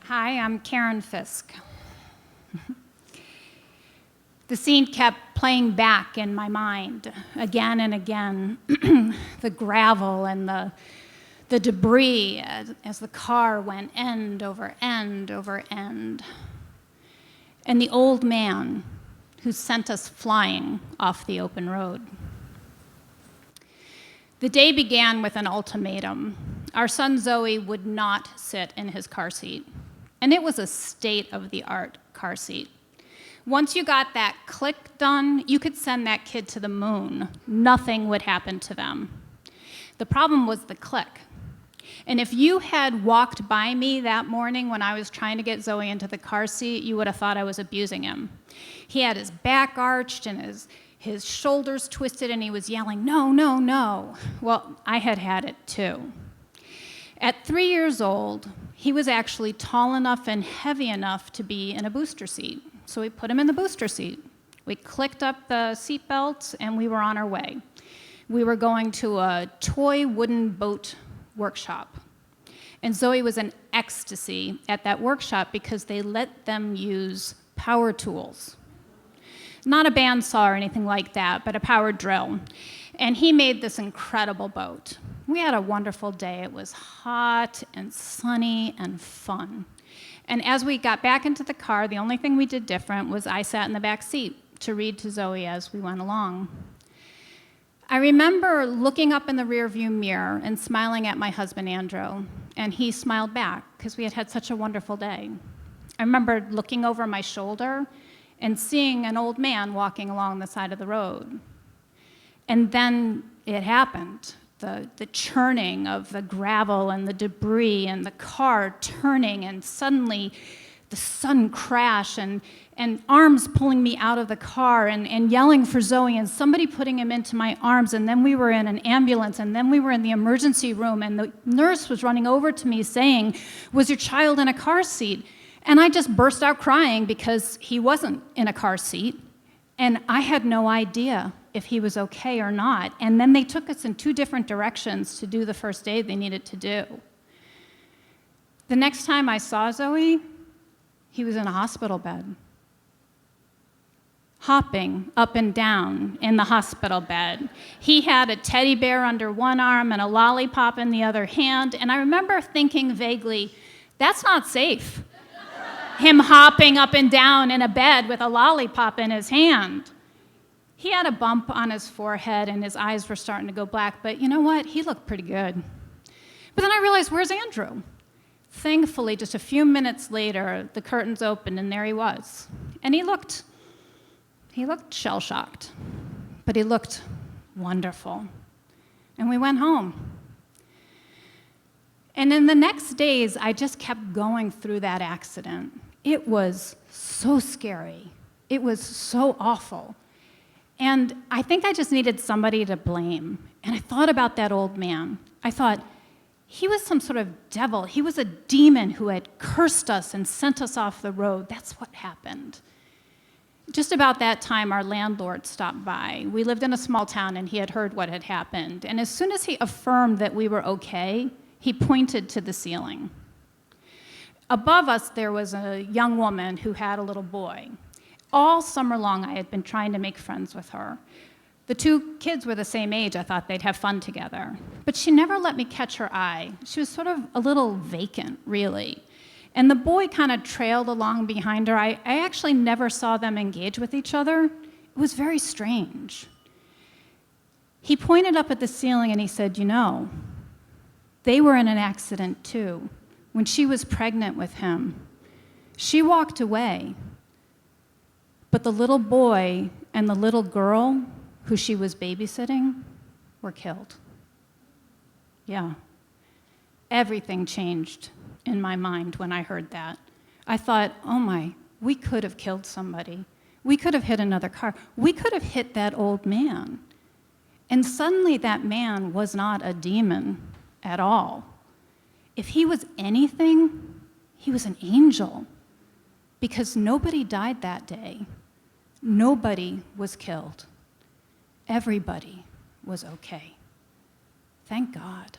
Hi, I'm Karen Fisk. The scene kept playing back in my mind again and again. The gravel and the debris as the car went end over end over end. And the old man who sent us flying off the open road. The day began with an ultimatum. Our son Zoe would not sit in his car seat. And it was a state-of-the-art car seat. Once you got that click done, you could send that kid to the moon. Nothing would happen to them. The problem was the click. And if you had walked by me that morning when I was trying to get Zoe into the car seat, you would have thought I was abusing him. He had his back arched and his shoulders twisted, and he was yelling, "No, no, no." Well, I had it too. At 3 years old, he was actually tall enough and heavy enough to be in a booster seat. So we put him in the booster seat. We clicked up the seat belts, and we were on our way. We were going to a toy wooden boat workshop. And Zoe was in ecstasy at that workshop because they let them use power tools. Not a bandsaw or anything like that, but a power drill. And he made this incredible boat. We had a wonderful day. It was hot and sunny and fun. And as we got back into the car, the only thing we did different was I sat in the back seat to read to Zoe as we went along. I remember looking up in the rearview mirror and smiling at my husband, Andrew, and he smiled back because we had had such a wonderful day. I remember looking over my shoulder and seeing an old man walking along the side of the road. And then it happened. The churning of the gravel and the debris and the car turning, and suddenly the sudden crash and arms pulling me out of the car and yelling for Zoe and somebody putting him into my arms, and then we were in an ambulance, and then we were in the emergency room, and the nurse was running over to me saying, "Was your child in a car seat?" And I just burst out crying because he wasn't in a car seat, and I had no idea if he was okay or not. And then they took us in 2 different directions to do the first aid they needed to do. The next time I saw Zoe, he was in a hospital bed, hopping up and down in the hospital bed. He had a teddy bear under one arm and a lollipop in the other hand, and I remember thinking vaguely, that's not safe. Him hopping up and down in a bed with a lollipop in his hand. He had a bump on his forehead and his eyes were starting to go black, but you know what? He looked pretty good. But then I realized, where's Andrew? Thankfully, just a few minutes later, the curtains opened and there he was. And he looked shell-shocked, but he looked wonderful. And we went home. And in the next days, I just kept going through that accident. It was so scary. It was so awful. And I think I just needed somebody to blame. And I thought about that old man. I thought, he was some sort of devil. He was a demon who had cursed us and sent us off the road. That's what happened. Just about that time, our landlord stopped by. We lived in a small town, and he had heard what had happened. And as soon as he affirmed that we were okay, he pointed to the ceiling. Above us, there was a young woman who had a little boy. All summer long, I had been trying to make friends with her. The 2 kids were the same age. I thought they'd have fun together. But she never let me catch her eye. She was sort of a little vacant, really. And the boy kind of trailed along behind her. I actually never saw them engage with each other. It was very strange. He pointed up at the ceiling and he said, "You know, they were in an accident too. When she was pregnant with him, she walked away. But the little boy and the little girl who she was babysitting were killed." Yeah. Everything changed in my mind when I heard that. I thought, oh my, we could have killed somebody. We could have hit another car. We could have hit that old man. And suddenly that man was not a demon at all. If he was anything, he was an angel. Because nobody died that day. Nobody was killed. Everybody was okay. Thank God.